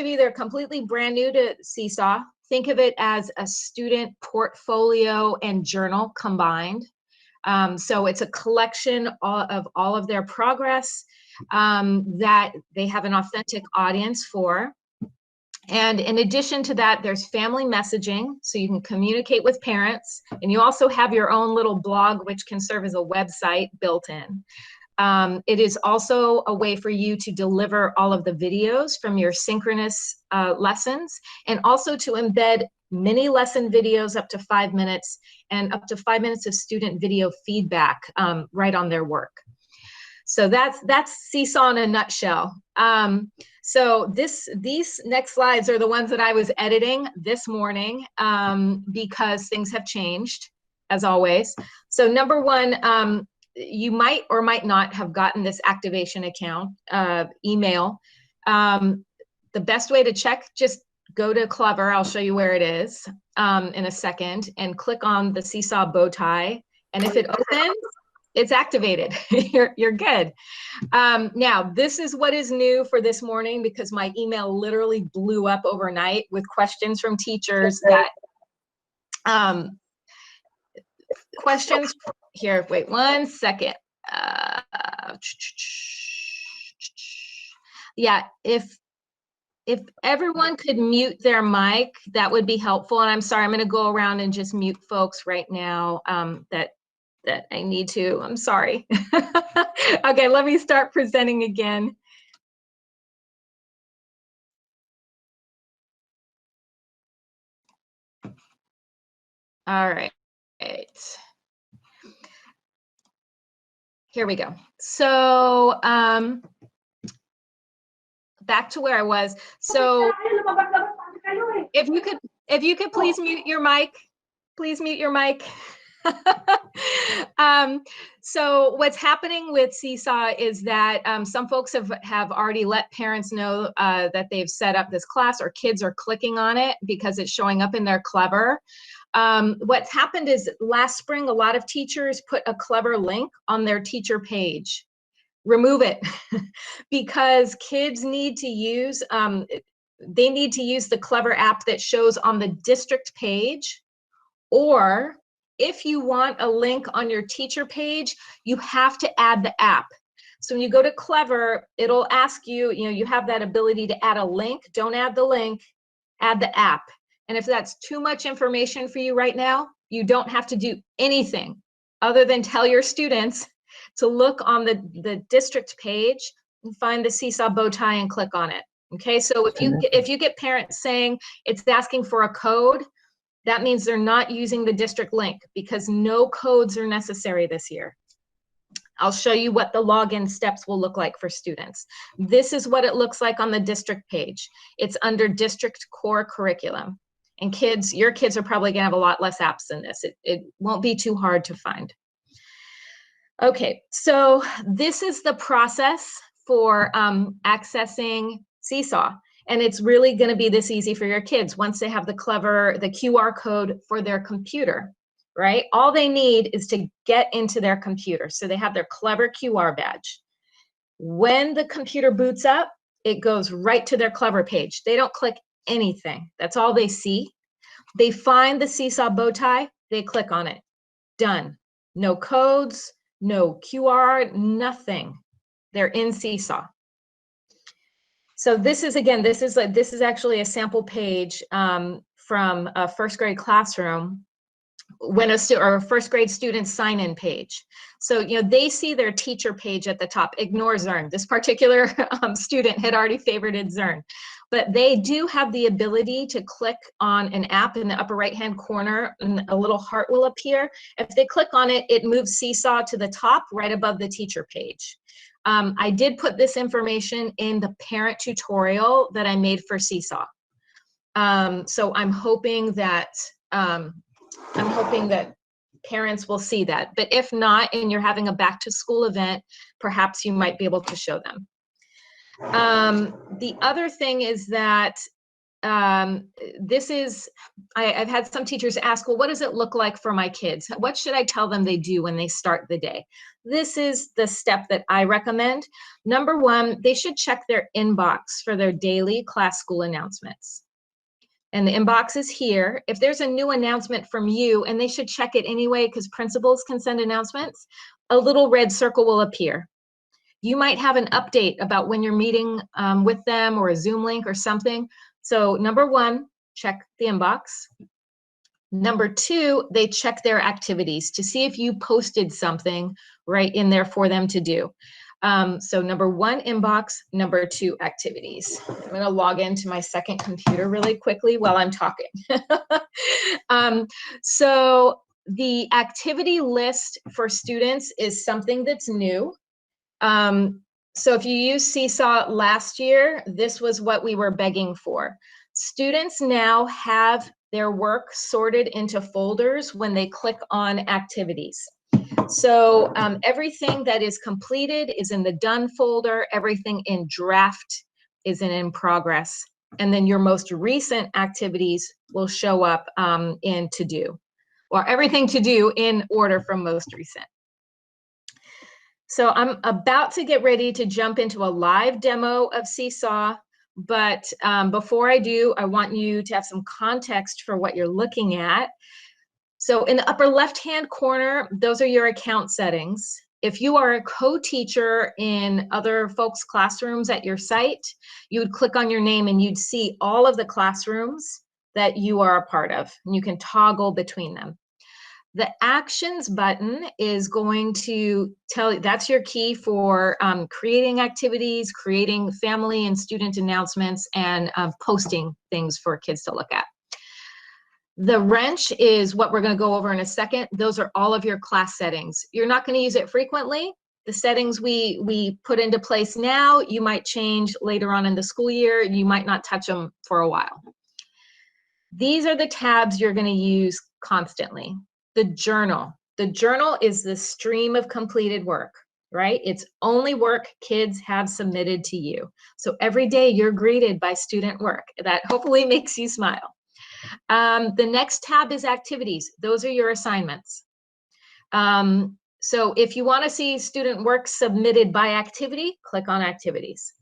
of you that are completely brand new to Seesaw, think of it as a student portfolio and journal combined. So it's a collection of all of their progress that they have an authentic audience for. And in addition to that, there's family messaging, so you can communicate with parents. And you also have your own little blog, which can serve as a website built in. It is also a way for you to deliver all of the videos from your synchronous lessons, and also to embed mini lesson videos up to 5 minutes and up to 5 minutes of student video feedback right on their work. So that's Seesaw in a nutshell. So these next slides are the ones that I was editing this morning because things have changed, as always. So number one, you might or might not have gotten this activation account email. The best way to check, just go to Clever. I'll show you where it is in a second, and click on the Seesaw bow tie. And if it opens, it's activated. You're good. Now, this is what is new for this morning, because my email literally blew up overnight with questions from teachers that questions here. Wait 1 second. Yeah, if everyone could mute their mic, that would be helpful. And I'm sorry, I'm going to go around and just mute folks right now that I need to. I'm sorry. Okay, let me start presenting again. All right. Here we go. So back to where I was. So if you could please mute your mic, please mute your mic. So what's happening with Seesaw is that some folks have already let parents know that they've set up this class, or kids are clicking on it because it's showing up in their Clever. What's happened is last spring, a lot of teachers put a Clever link on their teacher page. Remove it because kids need to use, they need to use the Clever app that shows on the district page, or if you want a link on your teacher page, you have to add the app. So when you go to Clever, it'll ask you, you have that ability to add a link. Don't add the link, add the app. And if that's too much information for you right now, you don't have to do anything other than tell your students to look on the district page and find the Seesaw bow tie and click on it. Okay, so if you get parents saying it's asking for a code, that means they're not using the district link, because no codes are necessary this year. I'll show you what the login steps will look like for students. This is what it looks like on the district page. It's under district core curriculum. And kids, your kids are probably gonna have a lot less apps than this. It won't be too hard to find. Okay, so this is the process for accessing Seesaw. And it's really going to be this easy for your kids once they have the QR code for their computer, right? All they need is to get into their computer. So they have their Clever QR badge. When the computer boots up, it goes right to their Clever page. They don't click anything. That's all they see. They find the Seesaw bow tie, they click on it. Done. No codes, no QR, nothing. They're in Seesaw. So this is, again, this is actually a sample page from a first grade classroom when a first grade student sign-in page. So, they see their teacher page at the top. Ignore Zern. This particular student had already favorited Zern. But they do have the ability to click on an app in the upper right-hand corner, and a little heart will appear. If they click on it, it moves Seesaw to the top right above the teacher page. I did put this information in the parent tutorial that I made for Seesaw. So I'm hoping that parents will see that. But if not, and you're having a back to school event, perhaps you might be able to show them. The other thing is that this is, I've had some teachers ask, well, what does it look like for my kids? What should I tell them they do when they start the day? This is the step that I recommend. Number one, they should check their inbox for their daily class school announcements. And the inbox is here. If there's a new announcement from you, and they should check it anyway because principals can send announcements, a little red circle will appear. You might have an update about when you're meeting with them, or a Zoom link or something. So number one, check the inbox. Number two, they check their activities to see if you posted something right in there for them to do. So number one, inbox. Number two, activities. I'm going to log into my second computer really quickly while I'm talking. So the activity list for students is something that's new. So if you used Seesaw last year, this was what we were begging for. Students now have their work sorted into folders when they click on activities. So everything that is completed is in the done folder, everything in draft is in progress, and then your most recent activities will show up in to do, or everything to do in order from most recent. So I'm about to get ready to jump into a live demo of Seesaw, but before I do, I want you to have some context for what you're looking at. So in the upper left-hand corner, those are your account settings. If you are a co-teacher in other folks' classrooms at your site, you would click on your name and you'd see all of the classrooms that you are a part of, and you can toggle between them. The actions button is going to tell you, that's your key for creating activities, creating family and student announcements, and posting things for kids to look at. The wrench is what we're going to go over in a second. Those are all of your class settings. You're not going to use it frequently. The settings we put into place now, you might change later on in the school year. You might not touch them for a while. These are the tabs you're going to use constantly. The journal. The journal is the stream of completed work, right? It's only work kids have submitted to you. So every day you're greeted by student work. That hopefully makes you smile. The next tab is activities. Those are your assignments. So if you want to see student work submitted by activity, click on activities.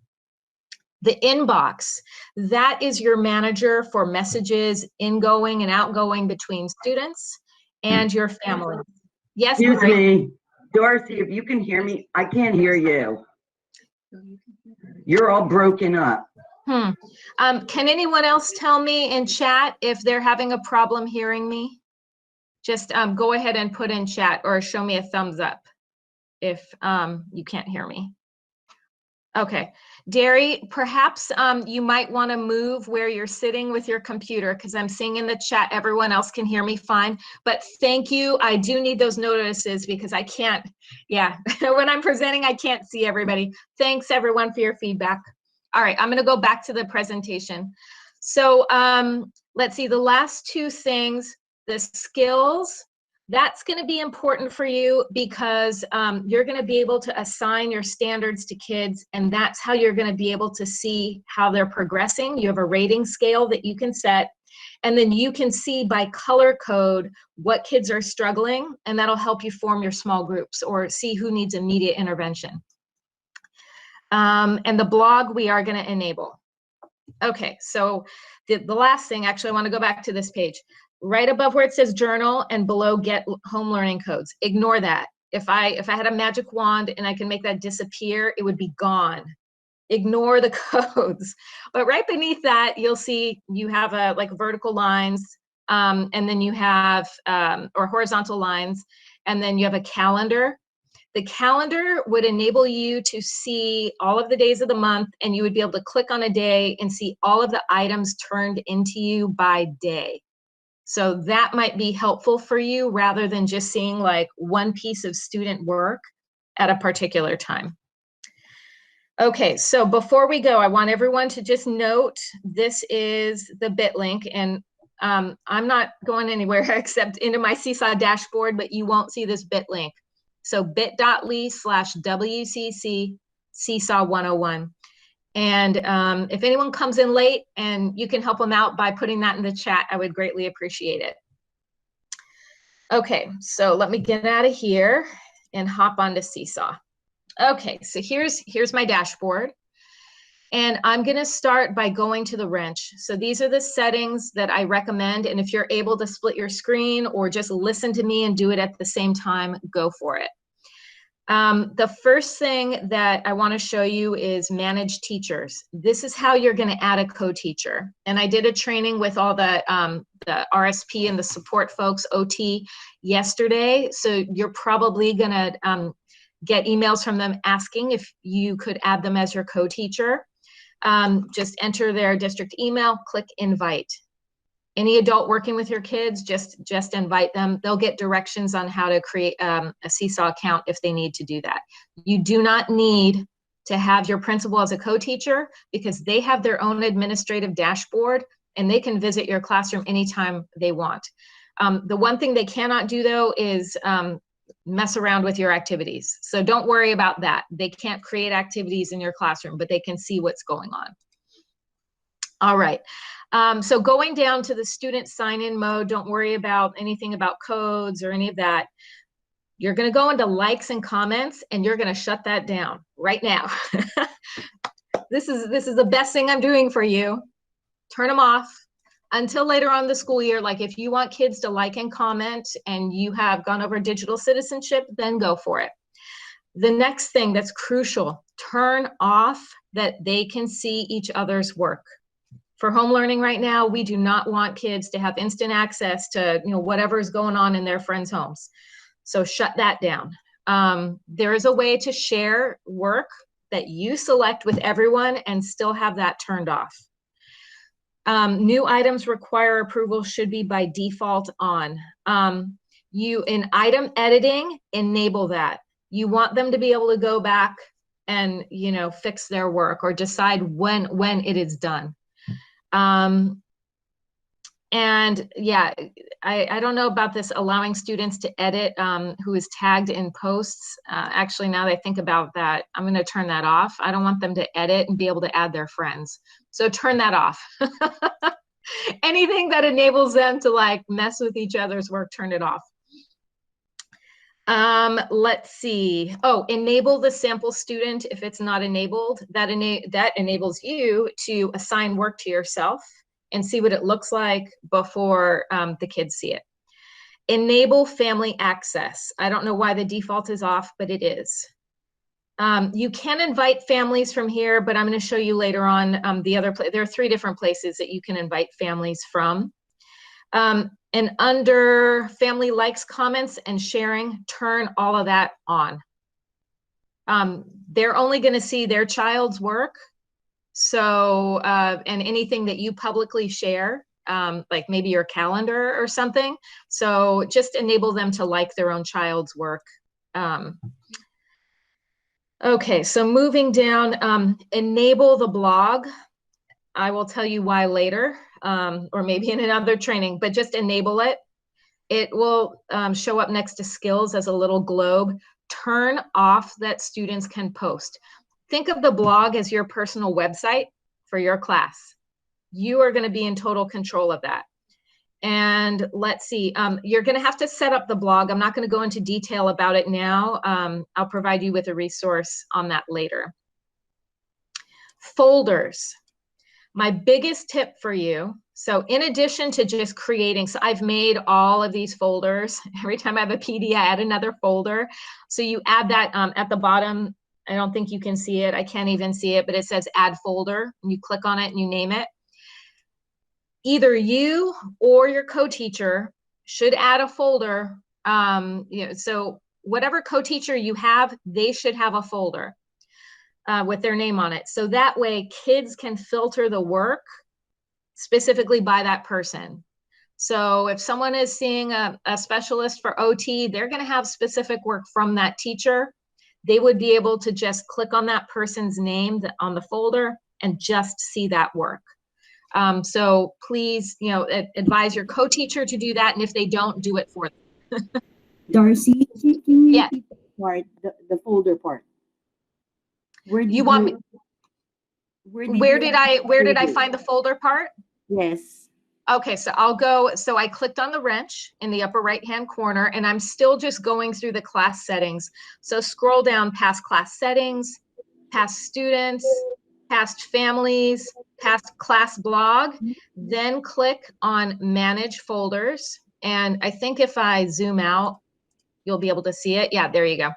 The inbox, that is your manager for messages ingoing and outgoing between students and your family. Yes, excuse me, Dorothy, if you can hear me, I can't hear you. You're all broken up. Can anyone else tell me in chat if they're having a problem hearing me? Just go ahead and put in chat or show me a thumbs up if you can't hear me. Okay, Derry, perhaps you might want to move where you're sitting with your computer, because I'm seeing in the chat everyone else can hear me fine. But thank you. I do need those notices because I can't, when I'm presenting, I can't see everybody. Thanks everyone for your feedback. All right, I'm going to go back to the presentation. So let's see, the last two things, the skills. That's going to be important for you because you're going to be able to assign your standards to kids, and that's how you're going to be able to see how they're progressing. You have a rating scale that you can set, and then you can see by color code what kids are struggling, and that'll help you form your small groups or see who needs immediate intervention. And the blog we are going to enable. Okay, so the last thing, actually, I want to go back to this page. Right above where it says journal and below get home learning codes. Ignore that. If I had a magic wand and I can make that disappear, it would be gone. Ignore the codes. But right beneath that, you'll see you have like vertical lines, and then you have, or horizontal lines, and then you have a calendar. The calendar would enable you to see all of the days of the month, and you would be able to click on a day and see all of the items turned into you by day. So that might be helpful for you rather than just seeing like one piece of student work at a particular time. Okay, so before we go, I want everyone to just note this is the bit link, and I'm not going anywhere except into my Seesaw dashboard, but you won't see this bit link. So bit.ly/WCC Seesaw 101. And if anyone comes in late and you can help them out by putting that in the chat, I would greatly appreciate it. Okay, so let me get out of here and hop onto Seesaw. Okay, so here's my dashboard. And I'm gonna start by going to the wrench. So these are the settings that I recommend. And if you're able to split your screen or just listen to me and do it at the same time, go for it. The first thing that I want to show you is manage teachers. This is how you're going to add a co-teacher. And I did a training with all the RSP and the support folks, OT, yesterday. So you're probably going to get emails from them asking if you could add them as your co-teacher. Just enter their district email, click invite. Any adult working with your kids, just invite them. They'll get directions on how to create a Seesaw account if they need to do that. You do not need to have your principal as a co-teacher because they have their own administrative dashboard and they can visit your classroom anytime they want. The one thing they cannot do though is mess around with your activities. So don't worry about that. They can't create activities in your classroom, but they can see what's going on. All right. So going down to the student sign-in mode, don't worry about anything about codes or any of that. You're going to go into likes and comments and you're going to shut that down right now. This is the best thing I'm doing for you. Turn them off until later on in the school year. Like if you want kids to like and comment and you have gone over digital citizenship, then go for it. The next thing that's crucial, turn off that they can see each other's work. For home learning right now, we do not want kids to have instant access to whatever's going on in their friends' homes. So shut that down. There is a way to share work that you select with everyone and still have that turned off. New items require approval should be by default on. You in item editing, enable that. You want them to be able to go back and fix their work or decide when it is done. And yeah, I don't know about this allowing students to edit who is tagged in posts. Actually, now that I think about that, I'm going to turn that off. I don't want them to edit and be able to add their friends. So turn that off. Anything that enables them to like mess with each other's work, turn it off. Let's see. Oh, enable the sample student if it's not enabled. That enables you to assign work to yourself and see what it looks like before the kids see it. Enable family access. I don't know why the default is off, but it is. You can invite families from here, but I'm going to show you later on the other place. There are 3 different places that you can invite families from. And under family likes, comments, and sharing, turn all of that on. They're only going to see their child's work. So, and anything that you publicly share, like maybe your calendar or something. So just enable them to like their own child's work. Okay, so moving down, enable the blog. I will tell you why later, or maybe in another training, but just enable it. It will show up next to skills as a little globe. Turn off that students can post. Think of the blog as your personal website for your class. You are going to be in total control of that. And let's see, you're going to have to set up the blog. I'm not going to go into detail about it now. I'll provide you with a resource on that later. Folders. My biggest tip for you, so in addition to just creating, so I've made all of these folders. Every time I have a PD, I add another folder. So you add that at the bottom. I don't think you can see it. I can't even see it, but it says add folder. And you click on it and you name it. Either you or your co-teacher should add a folder. So whatever co-teacher you have, they should have a folder with their name on it. So that way kids can filter the work specifically by that person. So if someone is seeing a specialist for OT, they're going to have specific work from that teacher. They would be able to just click on that person's name on the folder and just see that work. So please, advise your co-teacher to do that. And if they don't, do it for them. Darcy, can you repeat the part, the folder part? Where Where did I find the folder part? Yes. Okay, so so I clicked on the wrench in the upper right-hand corner, and I'm still just going through the class settings. So scroll down past class settings, past students, past families, past class blog, then click on manage folders. And I think if I zoom out, you'll be able to see it. Yeah, there you go.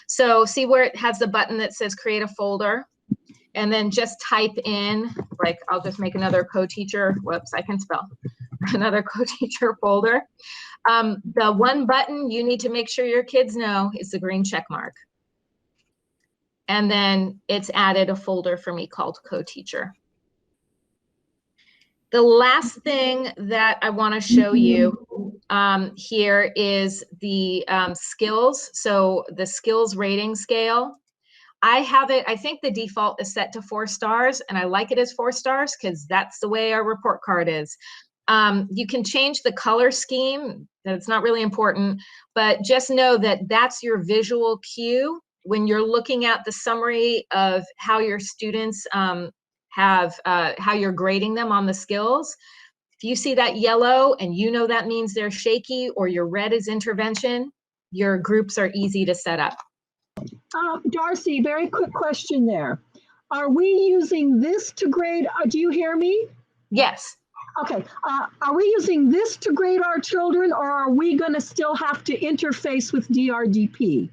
So see where it has the button that says create a folder, and then just type in, like, I'll just make another co-teacher, whoops, I can spell, another co-teacher folder. The one button you need to make sure your kids know is the green check mark. And then it's added a folder for me called co-teacher. The last thing that I want to show you here is the skills. So the skills rating scale. I have it, I think the default is set to 4 stars, and I like it as 4 stars because that's the way our report card is. You can change the color scheme. That's not really important, but just know that that's your visual cue when you're looking at the summary of how your students how you're grading them on the skills. If you see that yellow and you know that means they're shaky, or your red is intervention, your groups are easy to set up. Darcy, very quick question there. Are we using this to grade? Do you hear me? Yes. Okay. Are we using this to grade our children, or are we going to still have to interface with DRDP?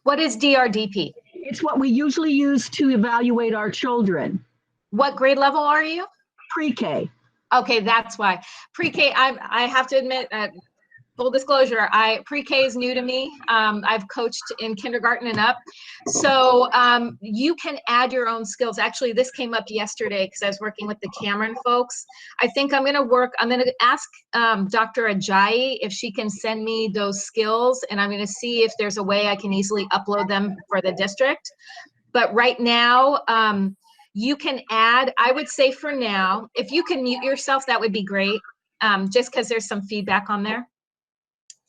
What is DRDP? It's what we usually use to evaluate our children. What grade level are you? Pre-K. Okay, that's why. Pre-K, I have to admit, full disclosure, pre-K is new to me. I've coached in kindergarten and up. So you can add your own skills. Actually, this came up yesterday because I was working with the Cameron folks. I think I'm gonna ask Dr. Ajayi if she can send me those skills, and I'm gonna see if there's a way I can easily upload them for the district. But right now, you can add, I would say for now, if you can mute yourself, that would be great, just because there's some feedback on there.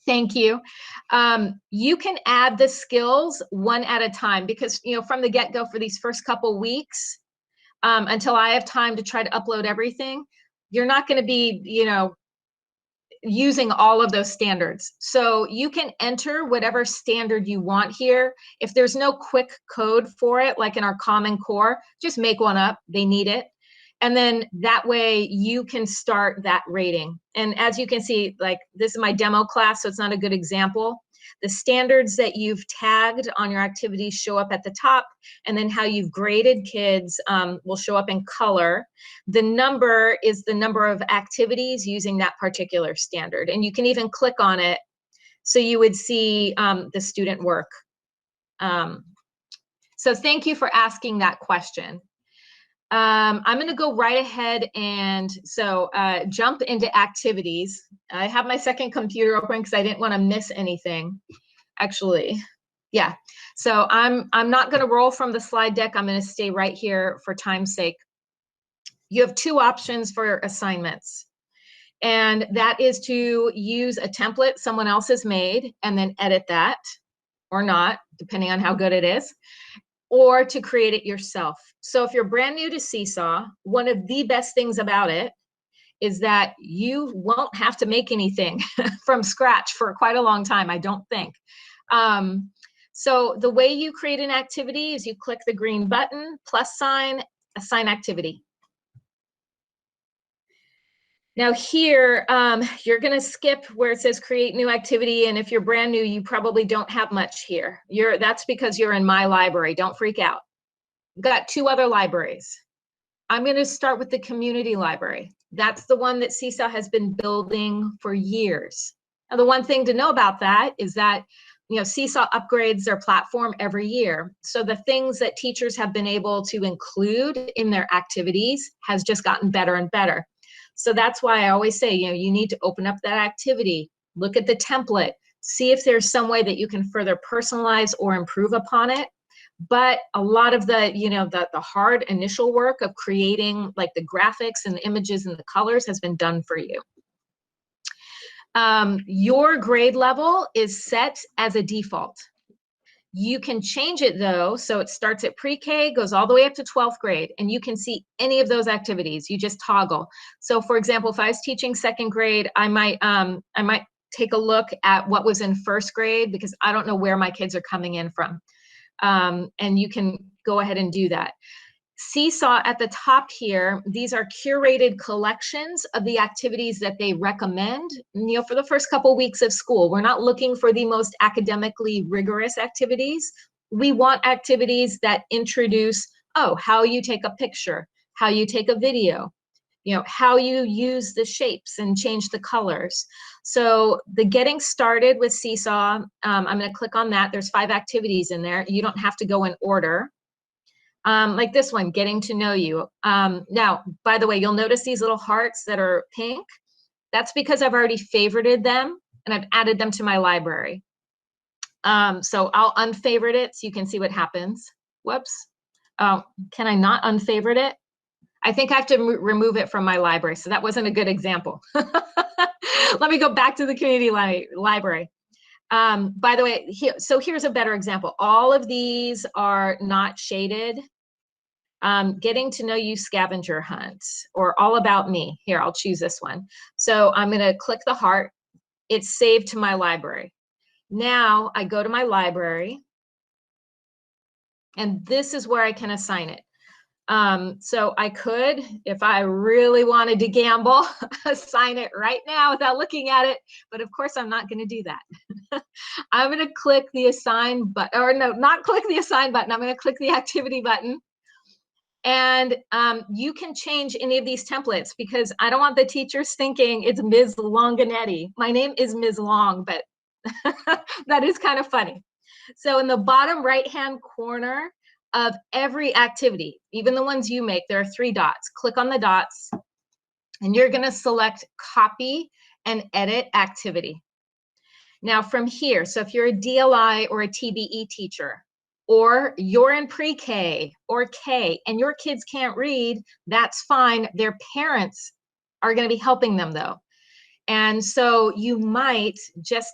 Thank you. You can add the skills one at a time, because from the get-go for these first couple weeks, until I have time to try to upload everything, you're not going to be, using all of those standards. So you can enter whatever standard you want here. If there's no quick code for it, like in our Common Core, just make one up. They need it. And then that way you can start that rating. And as you can see, like, this is my demo class, so it's not a good example. The standards that you've tagged on your activities show up at the top, and then how you've graded kids will show up in color. The number is the number of activities using that particular standard. And you can even click on it so you would see the student work. So thank you for asking that question. I'm going to go right ahead and jump into activities. I have my second computer open because I didn't want to miss anything. Actually, yeah. So I'm not going to roll from the slide deck. I'm going to stay right here for time's sake. You have 2 options for assignments, and that is to use a template someone else has made and then edit that, or not, depending on how good it is, or to create it yourself. So if you're brand new to Seesaw, one of the best things about it is that you won't have to make anything from scratch for quite a long time, I don't think. So the way you create an activity is you click the green button, plus sign, assign activity. Now here, you're gonna skip where it says create new activity, and if you're brand new, you probably don't have much here. That's because you're in my library, don't freak out. We've got 2 other libraries. I'm gonna start with the community library. That's the one that Seesaw has been building for years. Now, the one thing to know about that is that Seesaw upgrades their platform every year. So the things that teachers have been able to include in their activities has just gotten better and better. So that's why I always say, you need to open up that activity, look at the template, see if there's some way that you can further personalize or improve upon it. But a lot of the, the hard initial work of creating like the graphics and the images and the colors has been done for you. Your grade level is set as a default. You can change it though, so it starts at pre-K, goes all the way up to 12th grade, and you can see any of those activities. You just toggle. So for example, if I was teaching 2nd grade, I might take a look at what was in 1st grade, because I don't know where my kids are coming in from. And you can go ahead and do that. Seesaw at the top here, these are curated collections of the activities that they recommend, for the first couple weeks of school. We're not looking for the most academically rigorous activities. We want activities that introduce, how you take a picture, how you take a video, how you use the shapes and change the colors. So the getting started with Seesaw, I'm going to click on that. There's 5 activities in there. You don't have to go in order. Like this one, getting to know you. Now, by the way, you'll notice these little hearts that are pink. That's because I've already favorited them and I've added them to my library. So I'll unfavorite it so you can see what happens. Whoops. Can I not unfavorite it? I think I have to remove it from my library, so that wasn't a good example. Let me go back to the community library. By the way, here's a better example. All of these are not shaded. Getting to know you scavenger hunt, or all about me. Here, I'll choose this one. So I'm going to click the heart. It's saved to my library. Now I go to my library, and this is where I can assign it. So I could, if I really wanted to gamble, assign it right now without looking at it, but of course I'm not going to do that. I'm going to click the assign button, or no, not click the assign button. I'm going to click the activity button. And you can change any of these templates, because I don't want the teachers thinking it's Ms. Longanetti. My name is Ms. Long, but that is kind of funny. So in the bottom right-hand corner of every activity, even the ones you make, there are 3 dots. Click on the dots, and you're going to select copy and edit activity. Now from here, so if you're a DLI or a TBE teacher, or you're in pre-K or K and your kids can't read, that's fine. Their parents are going to be helping them though. And so you might, just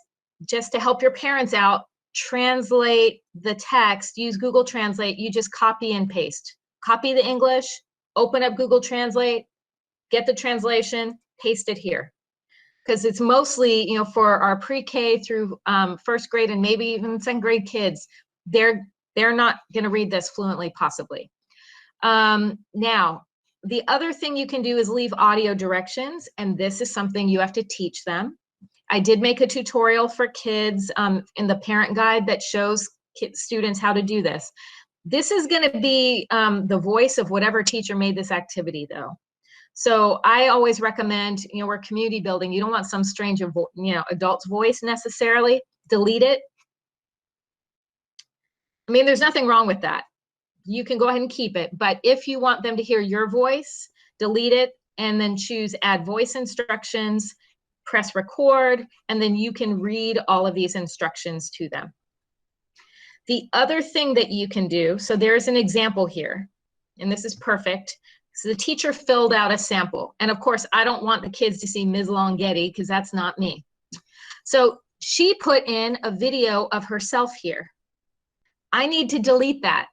to help your parents out, translate the text, use Google Translate. You just copy and paste. Copy the English, open up Google Translate, get the translation, paste it here. Because it's mostly, for our pre-K through 1st grade and maybe even 2nd grade kids, they're not going to read this fluently, possibly. Now, the other thing you can do is leave audio directions, and this is something you have to teach them. I did make a tutorial for kids in the parent guide that shows students how to do this. This is going to be the voice of whatever teacher made this activity, though. So I always recommend, we're community building. You don't want some strange, adult's voice necessarily. Delete it. I mean, there's nothing wrong with that. You can go ahead and keep it. But if you want them to hear your voice, delete it and then choose add voice instructions, press record, and then you can read all of these instructions to them. The other thing that you can do, so there's an example here, and this is perfect. So the teacher filled out a sample. And of course, I don't want the kids to see Ms. Longetti because that's not me. So she put in a video of herself here. I need to delete that.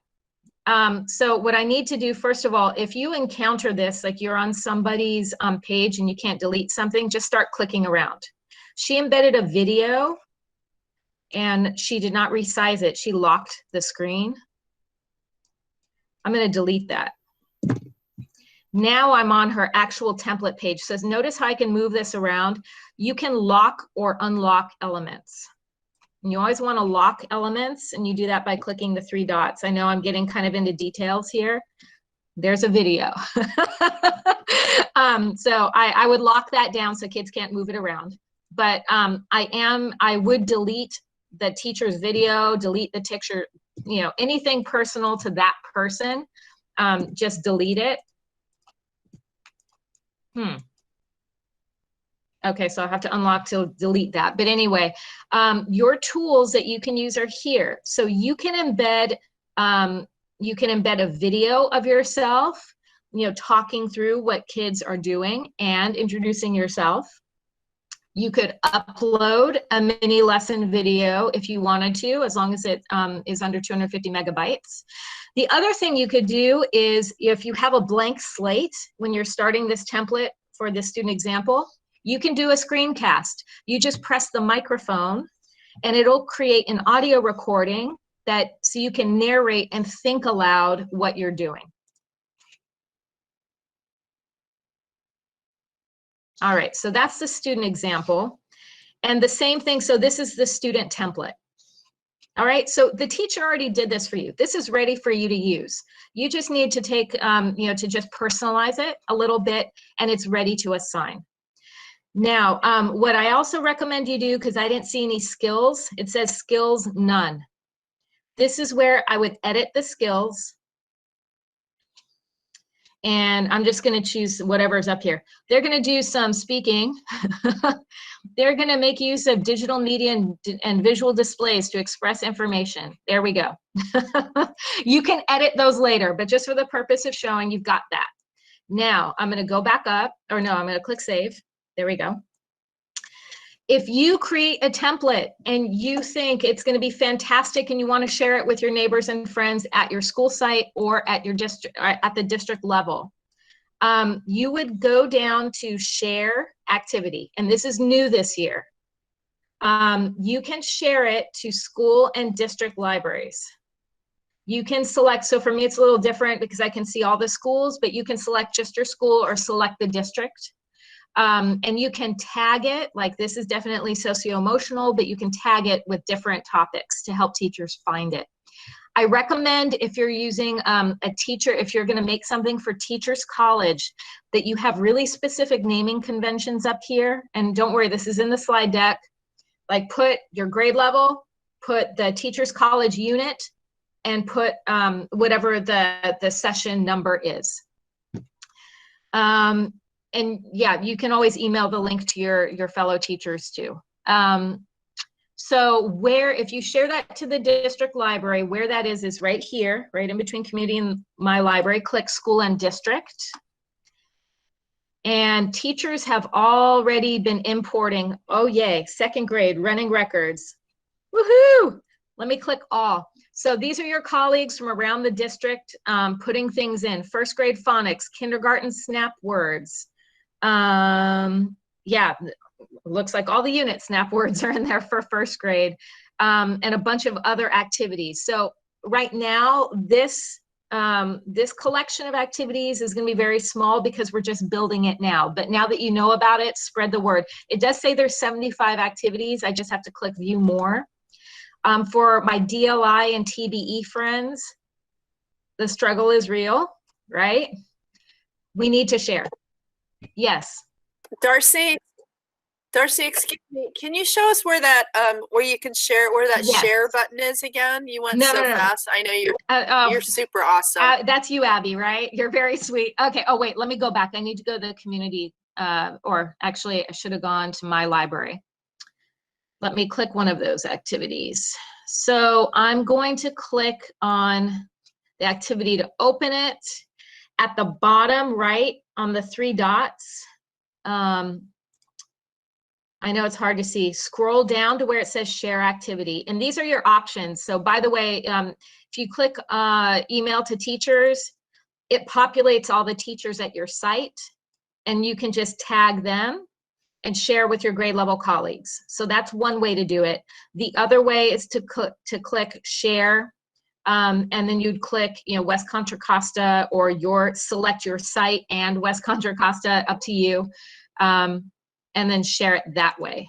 So what I need to do, first of all, if you encounter this, like you're on somebody's page and you can't delete something, just start clicking around. She embedded a video and she did not resize it. She locked the screen. I'm going to delete that. Now I'm on her actual template page. So notice how I can move this around. You can lock or unlock elements. And you always want to lock elements, and you do that by clicking the 3 dots. I know I'm getting kind of into details here. There's a video. So I would lock that down so kids can't move it around. But I would delete the teacher's video, delete the teacher, anything personal to that person, just delete it. Okay, so I have to unlock to delete that. But anyway, your tools that you can use are here. So you can embed a video of yourself, talking through what kids are doing and introducing yourself. You could upload a mini lesson video if you wanted to, as long as it is under 250 megabytes. The other thing you could do is, if you have a blank slate when you're starting this template for this student example, you can do a screencast. You just press the microphone and it'll create an audio recording so you can narrate and think aloud what you're doing. All right, so that's the student example. And the same thing, so this is the student template. All right, so the teacher already did this for you. This is ready for you to use. You just need to take, to just personalize it a little bit, and it's ready to assign. Now, what I also recommend you do, because I didn't see any skills, it says skills none. This is where I would edit the skills. And I'm just going to choose whatever's up here. They're going to do some speaking. They're going to make use of digital media and visual displays to express information. There we go. You can edit those later, but just for the purpose of showing, you've got that. Now, I'm going to go back up, or no, I'm going to click save. There we go. If you create a template and you think it's going to be fantastic and you want to share it with your neighbors and friends at your school site or at your district, or at the district level, you would go down to share activity. And this is new this year. You can share it to school and district libraries. You can select, so for me it's a little different because I can see all the schools, but you can select just your school or select the district. And you can tag it, like this is definitely socio-emotional, but you can tag it with different topics to help teachers find it. I recommend, if you're using a teacher, if you're going to make something for Teachers College, that you have really specific naming conventions up here. And don't worry, this is in the slide deck. Like put your grade level, put the Teachers College unit, and put whatever the session number is. And yeah, you can always email the link to your fellow teachers too. So if you share that to the district library, where that is right here, right in between community and my library, click school and district. And teachers have already been importing, oh yay, second grade, running records. Woohoo! Let me click all. So these are your colleagues from around the district putting things in. First grade phonics, kindergarten snap words. Yeah, looks like all the unit snap words are in there for first grade, and a bunch of other activities. So right now, this collection of activities is going to be very small because we're just building it now. But now that you know about it, spread the word. It does say there's 75 activities. I just have to click view more. For my DLI and TBE friends, the struggle is real, right? We need to share. Yes. Darcy, excuse me. Can you show us where that where you can share, where that Yes. share button is again? You went No. fast. I know you're super awesome. That's you, Abby, right? You're very sweet. Okay. Oh wait, let me go back. I need to go to the community, or actually, I should have gone to my library. Let me click one of those activities. So I'm going to click on the activity to open it. At the bottom right on the 3 dots, I know it's hard to see. Scroll down to where it says share activity. And these are your options. So by the way, if you click email to teachers, it populates all the teachers at your site, and you can just tag them and share with your grade level colleagues. So that's one way to do it. The other way is to click share, and then you'd click, West Contra Costa, or select your site and West Contra Costa, up to you, and then share it that way.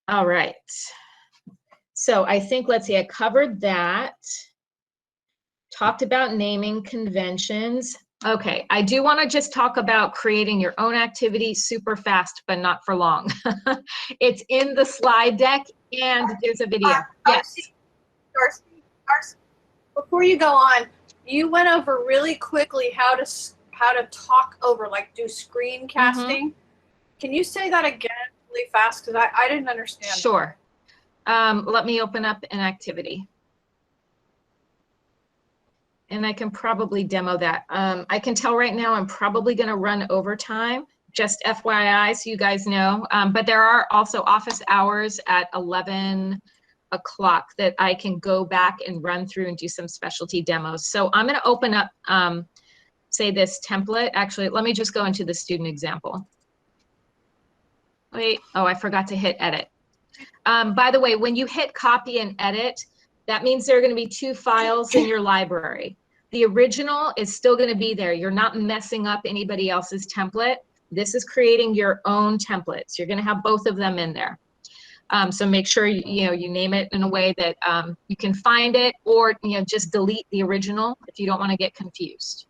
All right. So I think, let's see, I covered that. Talked about naming conventions. Okay, I do want to just talk about creating your own activity super fast, but not for long. It's in the slide deck, and there's a video. Yes. Darcy, before you go on, you went over really quickly how to talk over, like do screencasting. Can you say that again really fast? Because I didn't understand. Sure. Let me open up an activity. And I can probably demo that. I can tell right now I'm probably going to run over time just FYI, so you guys know. But there are also office hours at 11 o'clock that I can go back and run through and do some specialty demos. So I'm going to open up, say, this template. Actually, let me just go into the student example. Wait, oh, I forgot to hit edit. By the way, when you hit copy and edit, that means there are going to be two files in your library. The original is still going to be there. You're not messing up anybody else's template. This is creating your own templates. You're going to have both of them in there. So make sure you name it in a way that you can find it, or just delete the original if you don't want to get confused.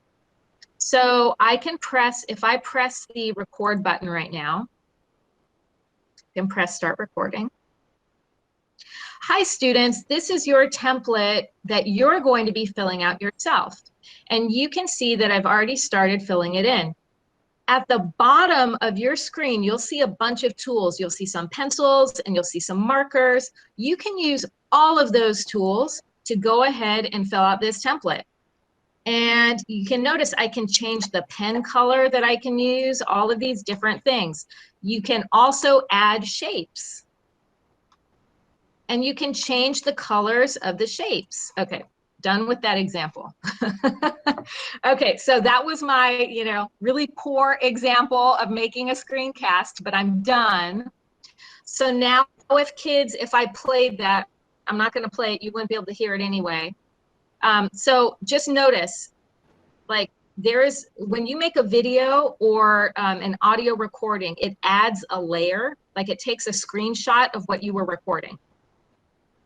So I can press, if I press the record button right now, I can press start recording. Hi students, this is your template that you're going to be filling out yourself. And you can see that I've already started filling it in. At the bottom of your screen, you'll see a bunch of tools. You'll see some pencils and you'll see some markers. You can use all of those tools to go ahead and fill out this template. And you can notice I can change the pen color that I can use, all of these different things. You can also add shapes. And you can change the colors of the shapes. Okay, done with that example. Okay, so that was my, really poor example of making a screencast, but I'm done. So now with kids, if I played that, I'm not going to play it. You wouldn't be able to hear it anyway. So just notice, like, when you make a video or an audio recording, it adds a layer, like it takes a screenshot of what you were recording.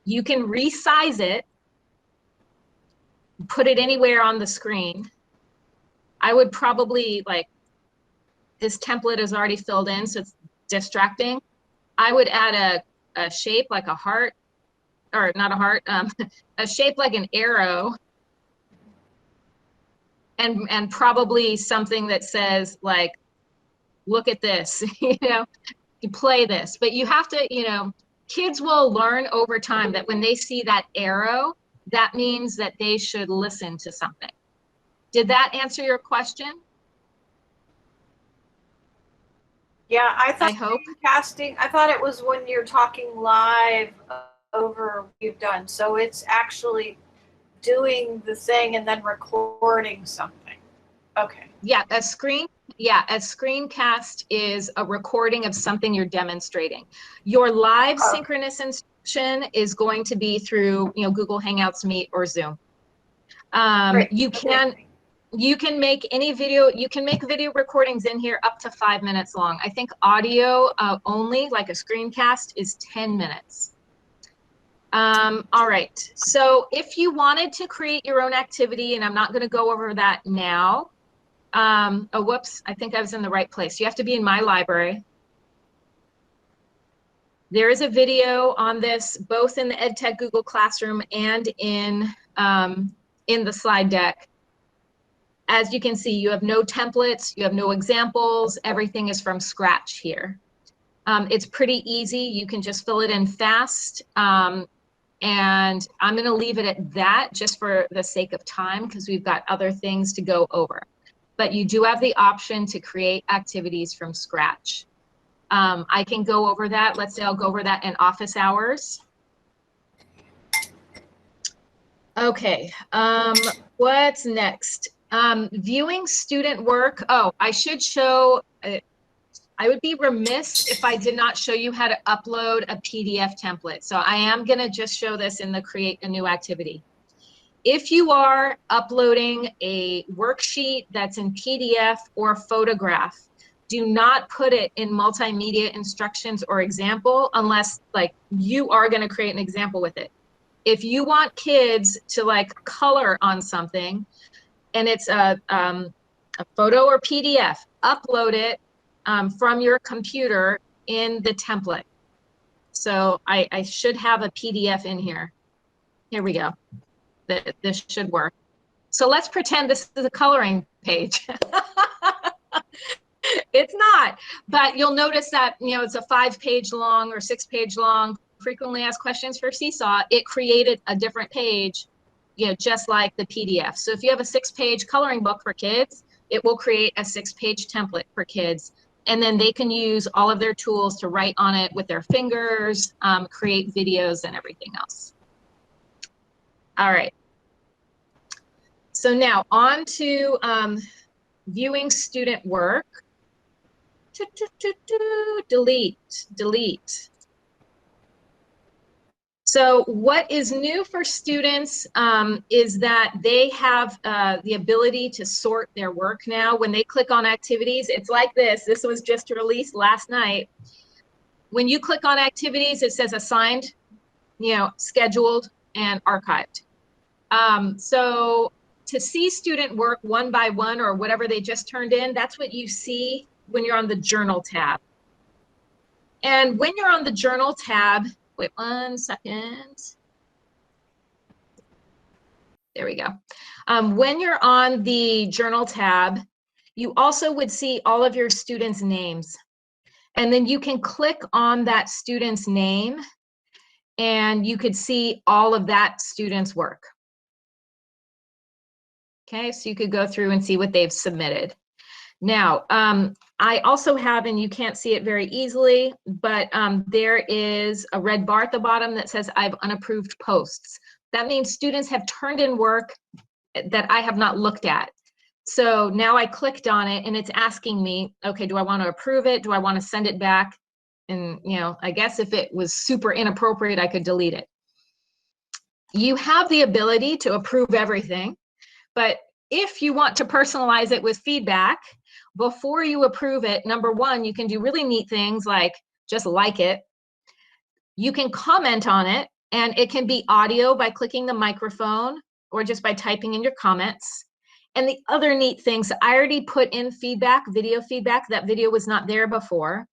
You can resize it, put it anywhere on the screen. I would probably, like, this template is already filled in, so it's distracting. I would add a shape like a heart, or not a heart, a shape like an arrow, and probably something that says, like, look at this, you play this. But you have to, kids will learn over time that when they see that arrow, that means that they should listen to something. Did that answer your question? Yeah, I thought I hope. casting, I thought it was when you're talking live over what you've done. So it's actually doing the thing and then recording something. Okay. Yeah, a screencast is a recording of something you're demonstrating. Your live synchronous instruction is going to be through, Google Hangouts, Meet, or Zoom. You can make any video, you can make video recordings in here up to 5 minutes long. I think audio only, like a screencast, is 10 minutes. All right, so if you wanted to create your own activity, and I'm not going to go over that now. Oh, whoops, I think I was in the right place. You have to be in my library. There is a video on this, both in the EdTech Google Classroom and in the slide deck. As you can see, you have no templates, you have no examples, everything is from scratch here. It's pretty easy, you can just fill it in fast. And I'm gonna leave it at that just for the sake of time, because we've got other things to go over. But you do have the option to create activities from scratch. I can go over that. Let's say I'll go over that in office hours. Okay, what's next? Viewing student work. Oh, I should show, I would be remiss if I did not show you how to upload a PDF template. So I am gonna just show this in the create a new activity. If you are uploading a worksheet that's in PDF or photograph, do not put it in multimedia instructions or example unless, like, you are going to create an example with it. If you want kids to, like, color on something and it's a photo or PDF, upload it from your computer in the template. So I should have a PDF in here. Here we go. This should work. So let's pretend this is a coloring page. It's not, but you'll notice that, it's a 5-page long or 6-page long frequently asked questions for Seesaw. It created a different page, just like the PDF. So if you have a 6-page coloring book for kids, it will create a 6-page template for kids. And then they can use all of their tools to write on it with their fingers, create videos and everything else. All right. So now on to viewing student work. Delete. So what is new for students is that they have the ability to sort their work now. When they click on activities, it's like this. This was just released last night. When you click on activities, it says assigned, scheduled, and archived. So to see student work one by one or whatever they just turned in, that's what you see when you're on the journal tab. And when you're on the journal tab, wait 1 second. There we go. When you're on the journal tab, you also would see all of your students' names. And then you can click on that student's name and you could see all of that student's work. Okay, so you could go through and see what they've submitted. Now, I also have, and you can't see it very easily, but there is a red bar at the bottom that says I have unapproved posts. That means students have turned in work that I have not looked at. So now I clicked on it and it's asking me, okay, do I want to approve it? Do I want to send it back? And, I guess if it was super inappropriate, I could delete it. You have the ability to approve everything, but if you want to personalize it with feedback, before you approve it, number one, you can do really neat things like just like it. You can comment on it, and it can be audio by clicking the microphone or just by typing in your comments. And the other neat things, I already put in feedback, video feedback. That video was not there before.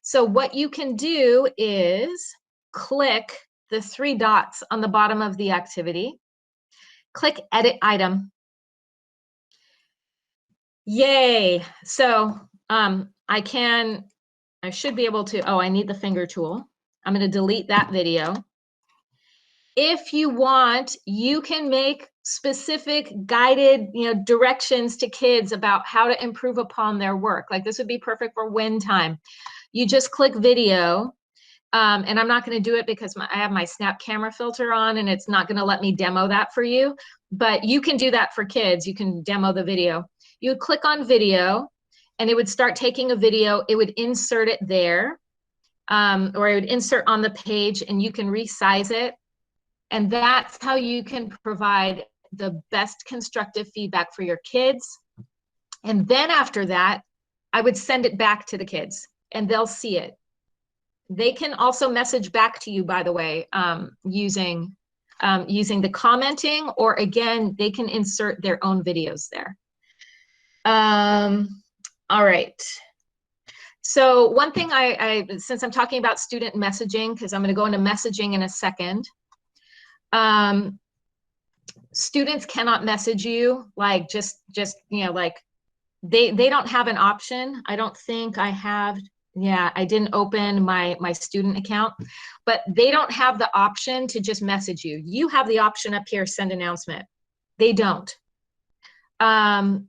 So what you can do is click the 3 dots on the bottom of the activity, click edit item. Yay. So I should be able to, I need the finger tool. I'm going to delete that video. If you want, you can make specific guided, directions to kids about how to improve upon their work. Like this would be perfect for win time. You just click video. And I'm not going to do it because I have my snap camera filter on and it's not going to let me demo that for you. But you can do that for kids. You can demo the video. You would click on video and it would start taking a video. It would insert it there, or it would insert on the page and you can resize it. And that's how you can provide the best constructive feedback for your kids. And then after that, I would send it back to the kids and they'll see it. They can also message back to you, by the way, using the commenting, or again, they can insert their own videos there. All right. So one thing since I'm talking about student messaging, because I'm going to go into messaging in a second, students cannot message you like just like they don't have an option. I don't think I have. Yeah, I didn't open my student account, but they don't have the option to just message you. You have the option up here, send announcement. They don't.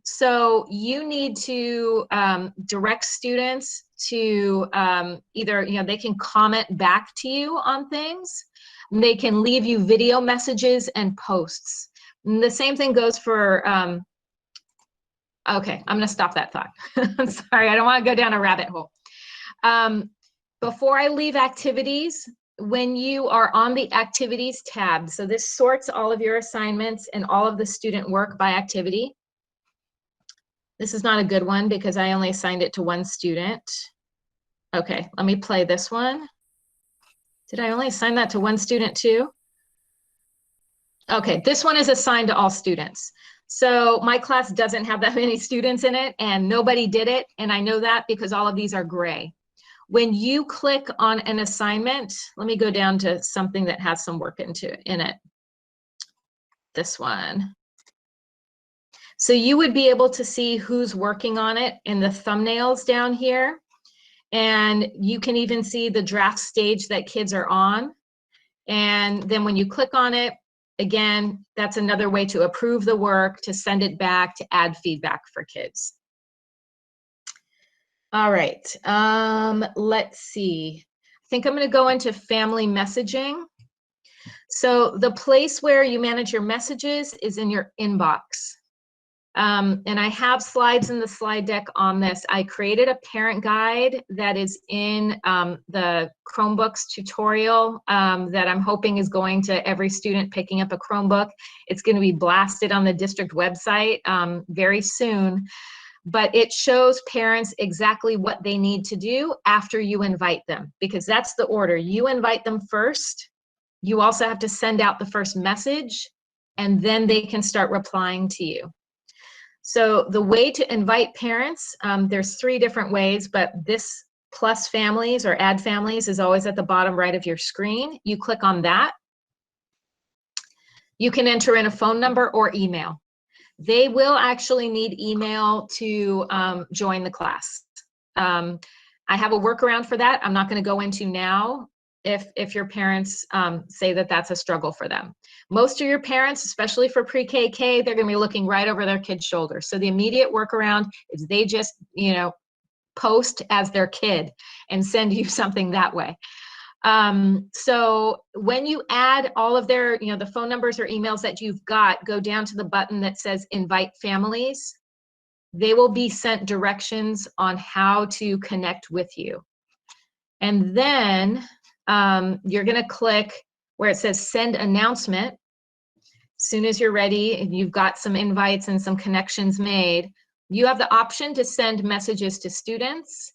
So you need to direct students to either, they can comment back to you on things. They can leave you video messages and posts. And the same thing goes for, okay, I'm gonna stop that thought. I'm sorry, I don't wanna go down a rabbit hole. Before I leave activities, when you are on the activities tab, so this sorts all of your assignments and all of the student work by activity. This is not a good one because I only assigned it to one student. Okay, let me play this one. Did I only assign that to one student too? Okay, this one is assigned to all students. So my class doesn't have that many students in it and nobody did it. And I know that because all of these are gray. When you click on an assignment, let me go down to something that has some work in it. This one. So you would be able to see who's working on it in the thumbnails down here. And you can even see the draft stage that kids are on. And then when you click on it, again, that's another way to approve the work, to send it back, to add feedback for kids. All right. Let's see. I think I'm going to go into family messaging. So the place where you manage your messages is in your inbox. And I have slides in the slide deck on this. I created a parent guide that is in the Chromebooks tutorial that I'm hoping is going to every student picking up a Chromebook. It's going to be blasted on the district website very soon. But it shows parents exactly what they need to do after you invite them, because that's the order. You invite them first. You also have to send out the first message, and then they can start replying to you. So the way to invite parents, there's 3 different ways, but this plus families or add families is always at the bottom right of your screen. You click on that. You can enter in a phone number or email. They will actually need email to join the class. I have a workaround for that. I'm not going to go into now if your parents say that that's a struggle for them. Most of your parents, especially for pre-KK, they're going to be looking right over their kid's shoulder. So the immediate workaround is they just, post as their kid and send you something that way. So when you add all of their, the phone numbers or emails that you've got, go down to the button that says invite families. They will be sent directions on how to connect with you. And then you're going to click where it says send announcement. As soon as you're ready and you've got some invites and some connections made, you have the option to send messages to students,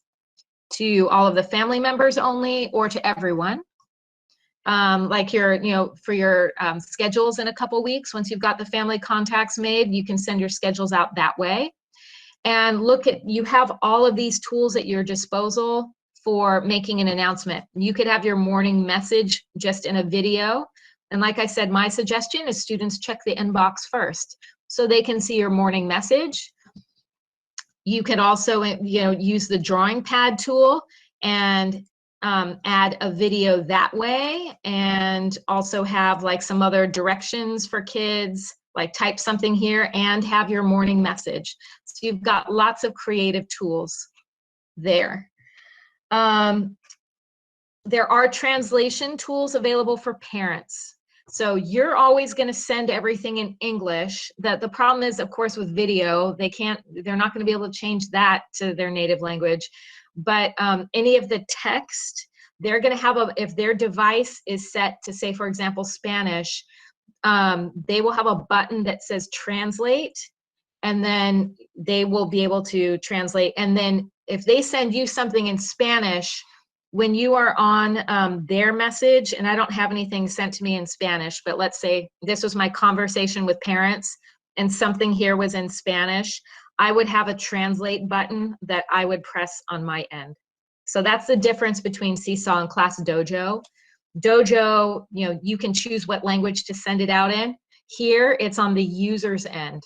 to all of the family members only, or to everyone. Like for your schedules in a couple weeks, once you've got the family contacts made, you can send your schedules out that way. And you have all of these tools at your disposal for making an announcement. You could have your morning message just in a video. And like I said, my suggestion is students check the inbox first so they can see your morning message. You can also, use the drawing pad tool and add a video that way, and also have like some other directions for kids, like type something here and have your morning message. So you've got lots of creative tools there. There are translation tools available for parents. So you're always going to send everything in English. The problem is, of course, with video, they're not going to be able to change that to their native language. But any of the text, they're going to have if their device is set to, say, for example, Spanish, they will have a button that says translate, and then they will be able to translate. And then if they send you something in Spanish, when you are on their message, and I don't have anything sent to me in Spanish, but let's say this was my conversation with parents and something here was in Spanish, I would have a translate button that I would press on my end. So that's the difference between Seesaw and Class Dojo. Dojo, you can choose what language to send it out in. Here, it's on the user's end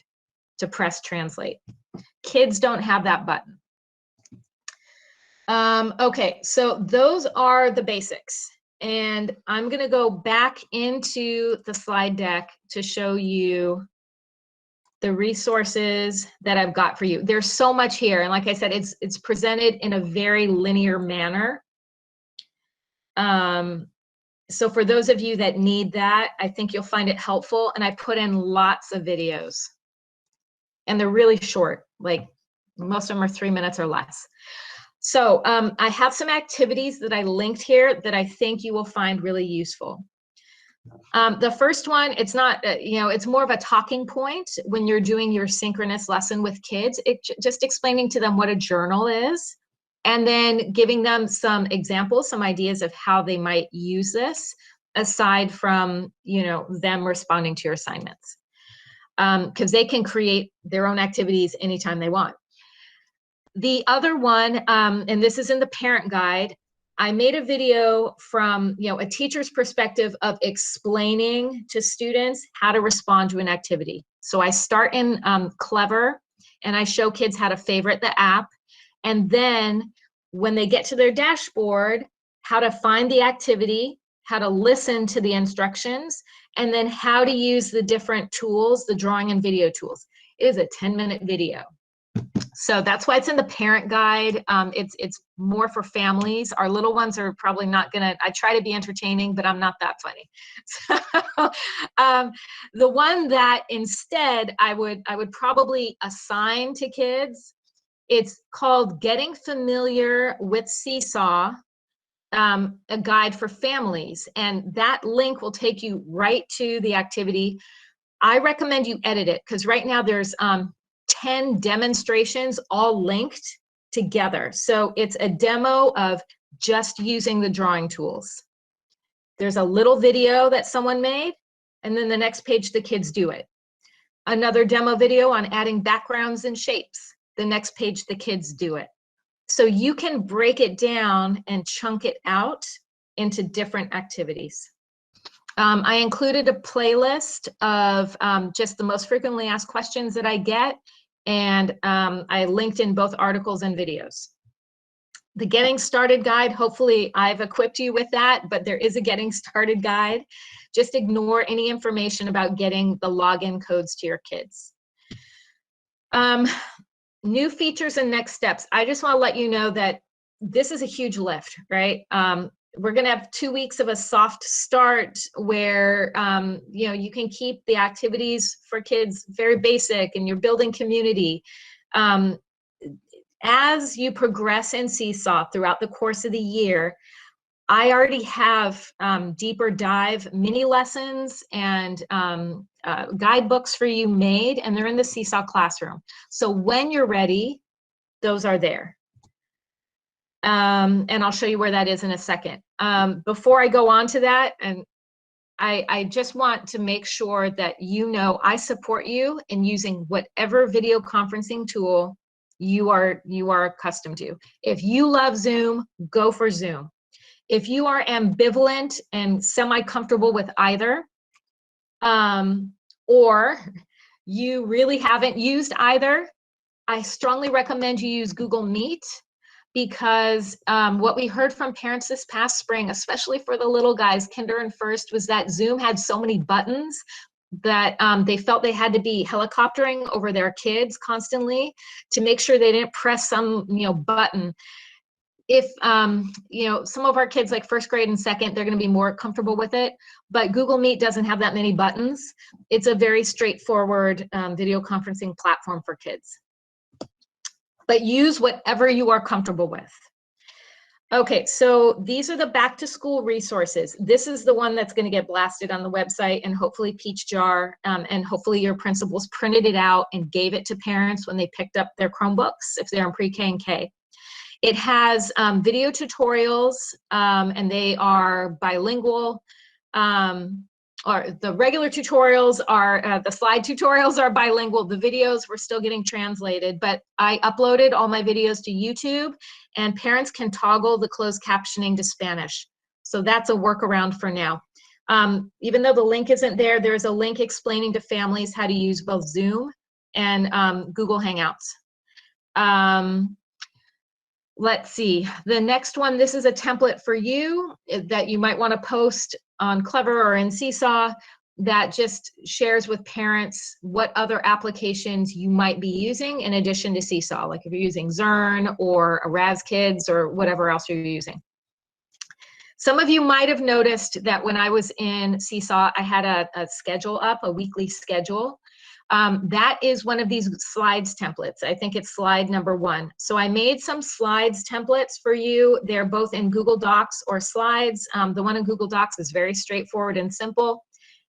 to press translate. Kids don't have that button. Okay, so those are the basics. And I'm going to go back into the slide deck to show you the resources that I've got for you. There's so much here. And like I said, it's presented in a very linear manner. So for those of you that need that, I think you'll find it helpful. And I put in lots of videos. And they're really short, like most of them are 3 minutes or less. So I have some activities that I linked here that I think you will find really useful. The first one, it's not, it's more of a talking point when you're doing your synchronous lesson with kids. Just explaining to them what a journal is, and then giving them some examples, some ideas of how they might use this, aside from, them responding to your assignments. Because they can create their own activities anytime they want. The other one, and this is in the parent guide, I made a video from a teacher's perspective of explaining to students how to respond to an activity. So I start in Clever, and I show kids how to favorite the app, and then when they get to their dashboard, how to find the activity, how to listen to the instructions, and then how to use the different tools, the drawing and video tools. It is a 10-minute video. So that's why it's in the parent guide. It's more for families. Our little ones are probably not gonna, I try to be entertaining, but I'm not that funny. So, the one that instead I would probably assign to kids, it's called Getting Familiar with Seesaw, a guide for families. And that link will take you right to the activity. I recommend you edit it because right now there's 10 demonstrations all linked together. So it's a demo of just using the drawing tools. There's a little video that someone made, and then the next page the kids do it. Another demo video on adding backgrounds and shapes. The next page the kids do it. So you can break it down and chunk it out into different activities. I included a playlist of just the most frequently asked questions that I get, and I linked in both articles and videos. The Getting Started guide, hopefully I've equipped you with that, but there is a Getting Started guide. Just ignore any information about getting the login codes to your kids. New features and next steps. I just want to let you know that this is a huge lift, right? We're going to have 2 weeks of a soft start where you know, you can keep the activities for kids very basic and you're building community. As you progress in Seesaw throughout the course of the year, I already have deeper dive mini lessons and guidebooks for you made, and they're in the Seesaw classroom. So when you're ready, those are there. And I'll show you where that is in a second. Before I go on to that, and I just want to make sure that you know I support you in using whatever video conferencing tool you are accustomed to. If you love Zoom, go for Zoom. If you are ambivalent and semi-comfortable with either, or you really haven't used either, I strongly recommend you use Google Meet, because what we heard from parents this past spring, especially for the little guys, kinder and first, was that Zoom had so many buttons that they felt they had to be helicoptering over their kids constantly to make sure they didn't press some, you know, button. If you know, some of our kids like first grade and second, they're going to be more comfortable with it, but Google Meet doesn't have that many buttons. It's a very straightforward video conferencing platform for kids, but use whatever you are comfortable with. Okay, so these are the back to school resources. This is the one that's going to get blasted on the website and hopefully Peach Jar, and hopefully your principals printed it out and gave it to parents when they picked up their Chromebooks if they're in pre-K and K. It has video tutorials, and they are bilingual. Or the regular tutorials are, the slide tutorials are bilingual. The videos we're still getting translated, but I uploaded all my videos to YouTube, and parents can toggle the closed captioning to Spanish. So that's a workaround for now. Even though the link isn't there, there's a link explaining to families how to use both Zoom and Google Hangouts. Let's see, the next one, this is a template for you that you might want to post on Clever or in Seesaw that just shares with parents what other applications you might be using in addition to Seesaw, like if you're using Zern or a RazKids or whatever else you're using. Some of you might have noticed that when I was in Seesaw, I had a schedule up, a weekly schedule. That is one of these slides templates. I think it's slide number 1. So I made some slides templates for you. They're both in Google Docs or slides. The one in Google Docs is very straightforward and simple.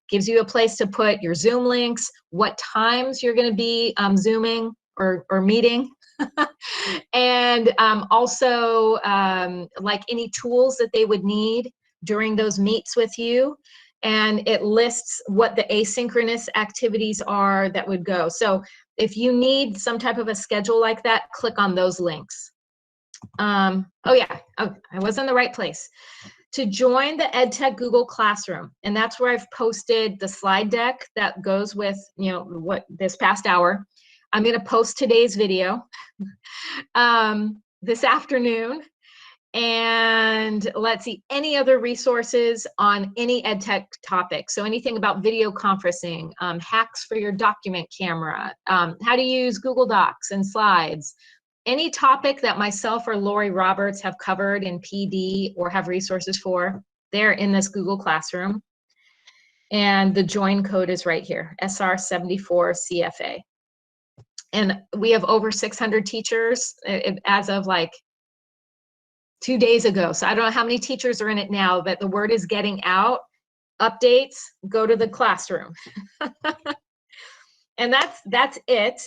Gives you a place to put your Zoom links, what times you're going to be Zooming or meeting, and also like any tools that they would need during those meets with you. And it lists what the asynchronous activities are that would go. So if you need some type of a schedule like that, click on those links. Oh yeah, oh, I was in the right place. To join the EdTech Google Classroom, and that's where I've posted the slide deck that goes with, you know, what this past hour. I'm going to post today's video this afternoon. And let's see, any other resources on any ed tech topic. So anything about video conferencing, hacks for your document camera, how to use Google Docs and slides, any topic that myself or Lori Roberts have covered in PD or have resources for, they're in this Google Classroom. And the join code is right here, SR74CFA. And we have over 600 teachers as of like 2 days ago. So I don't know how many teachers are in it now, but the word is getting out. Updates, go to the classroom. And that's it.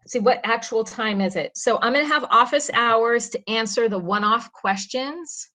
See, what actual time is it? So I'm going to have office hours to answer the one-off questions.